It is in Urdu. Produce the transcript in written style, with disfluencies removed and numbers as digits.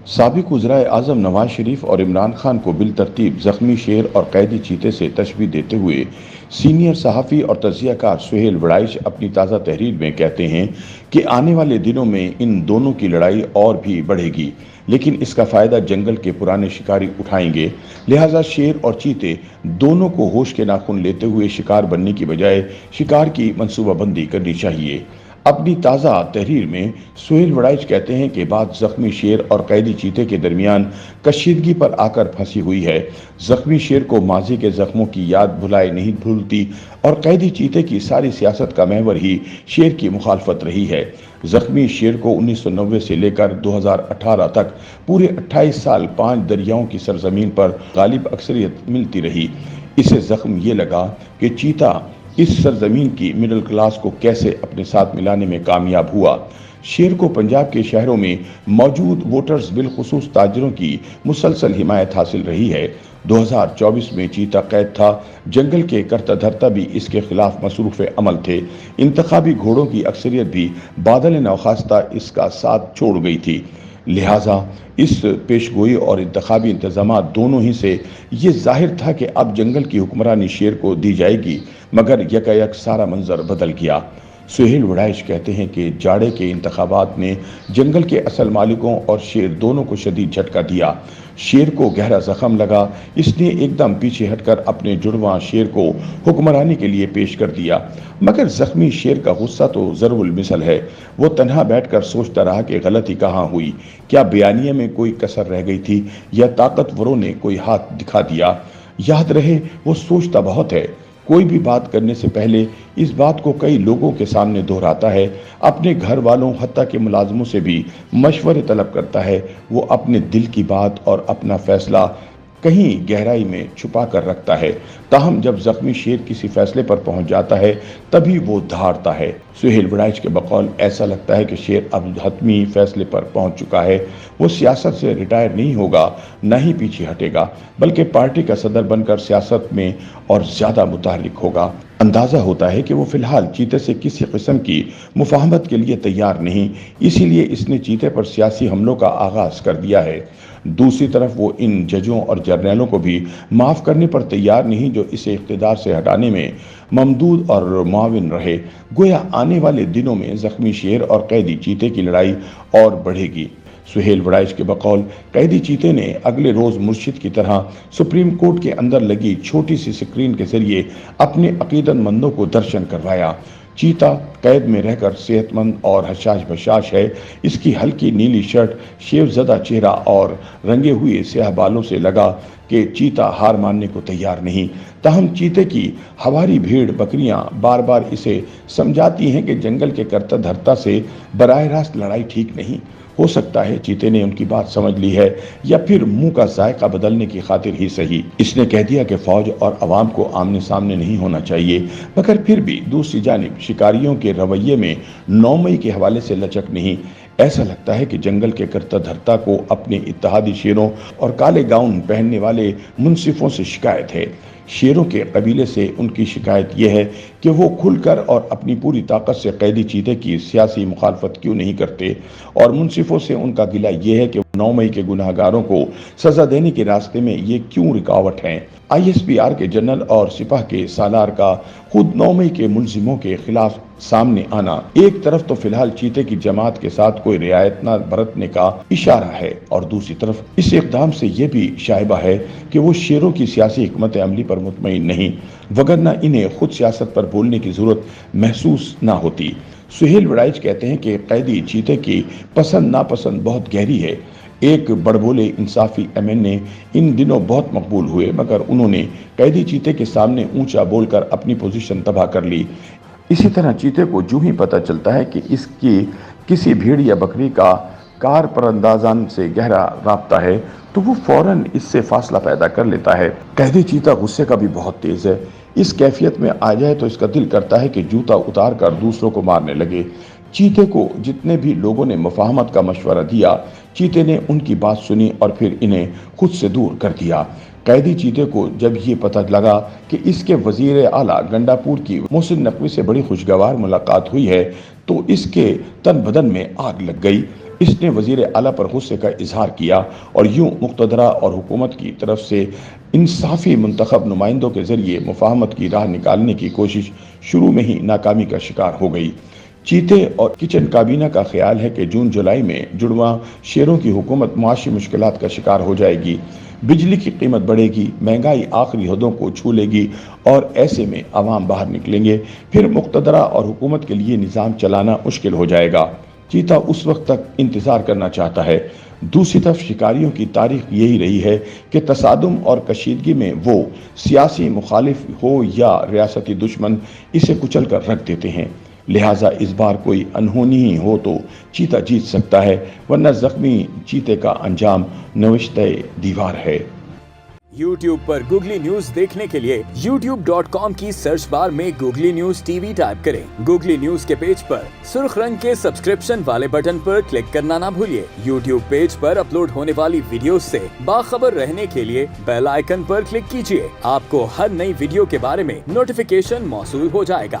سابق وزرائے اعظم نواز شریف اور عمران خان کو بالترتیب زخمی شیر اور قیدی چیتے سے تشبیہ دیتے ہوئے سینئر صحافی اور تجزیہ کار سہیل وڑائچ اپنی تازہ تحریر میں کہتے ہیں کہ آنے والے دنوں میں ان دونوں کی لڑائی اور بھی بڑھے گی، لیکن اس کا فائدہ جنگل کے پرانے شکاری اٹھائیں گے، لہٰذا شیر اور چیتے دونوں کو ہوش کے ناخن لیتے ہوئے شکار بننے کی بجائے شکار کی منصوبہ بندی کرنی چاہیے۔ اپنی تازہ تحریر میں سہیل وڑائچ کہتے ہیں کہ بات زخمی شیر اور قیدی چیتے کے درمیان کشیدگی پر آ کر پھنسی ہوئی ہے۔ زخمی شیر کو ماضی کے زخموں کی یاد بھلائے نہیں بھولتی اور قیدی چیتے کی ساری سیاست کا محور ہی شیر کی مخالفت رہی ہے۔ زخمی شیر کو 1990 سے لے کر 2018 تک پورے 28 سال 5 دریاؤں کی سرزمین پر غالب اکثریت ملتی رہی۔ اسے زخم یہ لگا کہ چیتا اس سرزمین کی مڈل کلاس کو کیسے اپنے ساتھ ملانے میں کامیاب ہوا۔ شیر کو پنجاب کے شہروں میں موجود ووٹرز بالخصوص تاجروں کی مسلسل حمایت حاصل رہی ہے۔ 2024 میں چیتا قید تھا، جنگل کے کرتا دھرتا بھی اس کے خلاف مصروف عمل تھے، انتخابی گھوڑوں کی اکثریت بھی بادل ناخواستہ اس کا ساتھ چھوڑ گئی تھی۔ لہٰذا اس پیشگوئی اور انتخابی انتظامات دونوں ہی سے یہ ظاہر تھا کہ اب جنگل کی حکمرانی شیر کو دی جائے گی، مگر یکایک سارا منظر بدل گیا۔ سہیل وڑائچ کہتے ہیں کہ جاڑے کے انتخابات نے جنگل کے اصل مالکوں اور شیر دونوں کو شدید جھٹکا دیا۔ شیر کو گہرا زخم لگا، اس نے ایک دم پیچھے ہٹ کر اپنے جڑواں شیر کو حکمرانی کے لیے پیش کر دیا، مگر زخمی شیر کا غصہ تو ضرب المثل ہے۔ وہ تنہا بیٹھ کر سوچتا رہا کہ غلطی کہاں ہوئی، کیا بیانیے میں کوئی کسر رہ گئی تھی یا طاقتوروں نے کوئی ہاتھ دکھا دیا۔ یاد رہے وہ سوچتا بہت ہے، کوئی بھی بات کرنے سے پہلے اس بات کو کئی لوگوں کے سامنے دہراتا ہے، اپنے گھر والوں حتیٰ کہ ملازموں سے بھی مشورے طلب کرتا ہے۔ وہ اپنے دل کی بات اور اپنا فیصلہ کہیں گہرائی میں چھپا کر رکھتا ہے، تاہم جب زخمی شیر کسی فیصلے پر پہنچ جاتا ہے تبھی وہ دھاڑتا ہے۔ سہیل وڑائچ کے بقول ایسا لگتا ہے کہ شیر اب حتمی فیصلے پر پہنچ چکا ہے۔ وہ سیاست سے ریٹائر نہیں ہوگا، نہ ہی پیچھے ہٹے گا، بلکہ پارٹی کا صدر بن کر سیاست میں اور زیادہ متحرک ہوگا۔ اندازہ ہوتا ہے کہ وہ فی الحال چیتے سے کسی قسم کی مفاہمت کے لیے تیار نہیں، اسی لیے اس نے چیتے پر سیاسی حملوں کا آغاز کر دیا ہے۔ دوسری طرف وہ ان ججوں اور جرنیلوں کو بھی معاف کرنے پر تیار نہیں جو اسے اقتدار سے ہٹانے میں ممدود اور معاون رہے۔ گویا آنے والے دنوں میں زخمی شیر اور قیدی چیتے کی لڑائی اور بڑھے گی۔ سہیل وڑائچ کے بقول قیدی چیتے نے اگلے روز مرشد کی طرح سپریم کورٹ کے اندر لگی چھوٹی سی سکرین کے ذریعے اپنے عقیدت مندوں کو درشن کروایا۔ چیتا قید میں رہ کر صحت مند اور حشاش بشاش ہے، اس کی ہلکی نیلی شرٹ، شیو زدہ چہرہ اور رنگے ہوئے سیاہ بالوں سے لگا کہ چیتا ہار ماننے کو تیار نہیں۔ تاہم چیتے کی ہواری بھیڑ بکریاں بار بار اسے سمجھاتی ہیں کہ جنگل کے کرتا دھرتا سے براہ راست لڑائی ٹھیک نہیں۔ ہو سکتا ہے چیتے نے ان کی بات سمجھ لی ہے، یا پھر منہ کا ذائقہ بدلنے کی خاطر ہی صحیح۔ اس نے کہہ دیا کہ فوج اور عوام کو آمنے سامنے نہیں ہونا چاہیے، مگر پھر بھی دوسری جانب شکاریوں کے رویے میں 9 مئی کے حوالے سے لچک نہیں۔ ایسا لگتا ہے کہ جنگل کے کرتا دھرتا کو اپنے اتحادی شیروں اور کالے گاؤن پہننے والے منصفوں سے شکایت ہے۔ شیروں کے قبیلے سے ان کی شکایت یہ ہے کہ وہ کھل کر اور اپنی پوری طاقت سے قیدی چیتے کی سیاسی مخالفت کیوں نہیں کرتے، اور منصفوں سے ان کا گلہ یہ ہے کہ 9 مئی کے گناہ گاروں کو سزا دینے کے راستے میں یہ کیوں رکاوٹ ہیں۔ ISPR کے جنرل اور سپاہ کے سالار کا خود 9 مئی کے ملزموں کے خلاف سامنے آنا ایک طرف تو فی الحال چیتے کی جماعت کے ساتھ کوئی رعایت نہ برتنے کا اشارہ ہے، اور دوسری طرف اس اقدام سے یہ بھی شائبہ ہے کہ وہ شیروں کی سیاسی حکمت عملی پر مطمئن نہیں، وگرنہ انہیں خود سیاست پر بولنے کی ضرورت محسوس نہ ہوتی۔ سہیل وڑائچ کہتے ہیں کہ قیدی چیتے کی پسند ناپسند بہت گہری ہے۔ ایک بڑبولے انصافی MN ان دنوں بہت مقبول ہوئے، مگر انہوں نے قیدی چیتے کے سامنے اونچا بول کر اپنی پوزیشن تباہ کر لی۔ اسی طرح چیتے کو جو ہی پتہ چلتا ہے کہ اس کی کسی بھیڑ یا بکری کا کار پراندازان سے گہرا رابطہ ہے تو وہ فوراً اس سے فاصلہ پیدا کر لیتا ہے۔ قیدی چیتا غصے کا بھی بہت تیز ہے، اس کیفیت میں آ جائے تو اس کا دل کرتا ہے کہ جوتا اتار کر دوسروں کو مارنے لگے۔ چیتے کو جتنے بھی لوگوں نے مفاہمت کا مشورہ دیا، چیتے نے ان کی بات سنی اور پھر انہیں خود سے دور کر دیا۔ قیدی چیتے کو جب یہ پتہ لگا کہ اس کے وزیر اعلیٰ گنڈا پور کی محسن نقوی سے بڑی خوشگوار ملاقات ہوئی ہے تو اس کے تن بدن میں آگ لگ گئی۔ اس نے وزیر اعلیٰ پر غصے کا اظہار کیا اور یوں مقتدرہ اور حکومت کی طرف سے انصافی منتخب نمائندوں کے ذریعے مفاہمت کی راہ نکالنے کی کوشش شروع میں ہی ناکامی کا شکار ہو گئی۔ چیتے اور کچن کابینہ کا خیال ہے کہ جون جولائی میں جڑواں شیروں کی حکومت معاشی مشکلات کا شکار ہو جائے گی، بجلی کی قیمت بڑھے گی، مہنگائی آخری حدوں کو چھو لے گی اور ایسے میں عوام باہر نکلیں گے، پھر مقتدرہ اور حکومت کے لیے نظام چلانا مشکل ہو جائے گا۔ چیتا اس وقت تک انتظار کرنا چاہتا ہے۔ دوسری طرف شکاریوں کی تاریخ یہی رہی ہے کہ تصادم اور کشیدگی میں وہ سیاسی مخالف ہو یا ریاستی دشمن اسے کچل کر رکھ دیتے ہیں، لہٰذا اس بار کوئی انہونی ہی ہو تو چیتا جیت سکتا ہے، ورنہ زخمی چیتے کا انجام نوشتہ دیوار ہے۔ YouTube پر گوگلی نیوز دیکھنے کے لیے youtube.com کی سرچ بار میں googly news T V type کریں۔ گوگلی نیوز کے پیج پر سرخ رنگ کے سبسکرپشن والے بٹن پر کلک کرنا نہ بھولیے۔ YouTube پیج پر اپلوڈ ہونے والی ویڈیوز سے باخبر رہنے کے لیے بیل آئیکن پر کلک کیجیے۔ آپ کو ہر نئی ویڈیو کے بارے میں نوٹیفیکیشن موصول ہو جائے گا۔